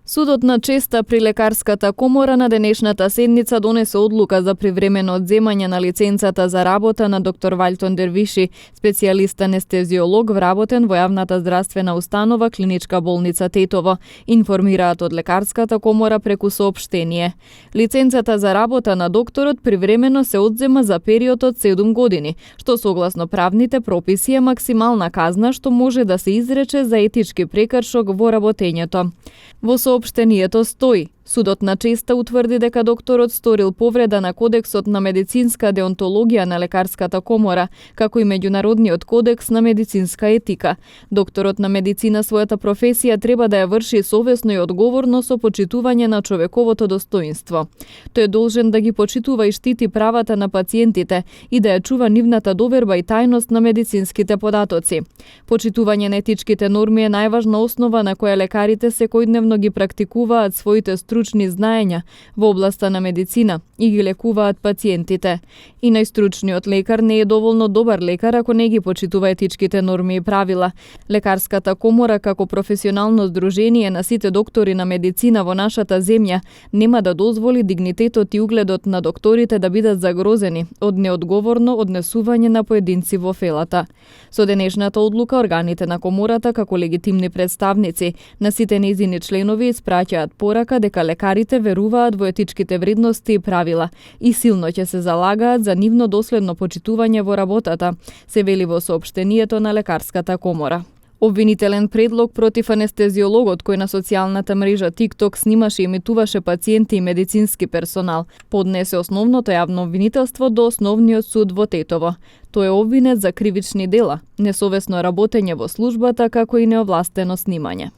Судот на честа при лекарската комора на денешната седница донесе одлука за привремено одземање на лиценцата за работа на доктор Валтон Дервиши, специјалист анестезиолог вработен во јавната здравствена установа Клиничка болница Тетово, информираат од лекарската комора преку соопштение. Лиценцата за работа на докторот привремено се одзема за период од 7 години, што согласно правните прописи е максимална казна што може да се изрече за етички прекршок во работењето. Во соопштението стои: судот на честа утврди дека докторот сторил повреда на Кодексот на медицинска деонтологија на лекарската комора, како и Меѓународниот кодекс на медицинска етика. Докторот на медицина својата професија треба да ја врши совесно и одговорно со почитување на човековото достоинство. Тој е должен да ги почитува и штити правата на пациентите и да ја чува нивната доверба и тајност на медицинските податоци. Почитување на етичките норми е најважна основа на која лекарите секојдневно ги практикуваат своите стручни знаења во областа на медицина и ги лекуваат пациентите. И најстручниот лекар не е доволно добар лекар ако не ги почитува етичките норми и правила. Лекарската комора како професионално здружение на сите доктори на медицина во нашата земја нема да дозволи дигнитетот и угледот на докторите да бидат загрозени од неодговорно однесување на поединци во фелата. Со денешната одлука органите на комората како легитимни представници на сите нејзини членови испраќаат порака дека лекарите веруваат во етичките вредности и правила и силно ќе се залагаат за нивно доследно почитување во работата, се вели во соопштението на лекарската комора. Обвинителен предлог против анестезиологот кој на социјалната мрежа TikTok снимаше и имитуваше пациенти и медицински персонал, поднесе основното јавно обвинителство до Основниот суд во Тетово. Тој е обвинет за кривични дела, несовесно работење во службата како и неовластено снимање.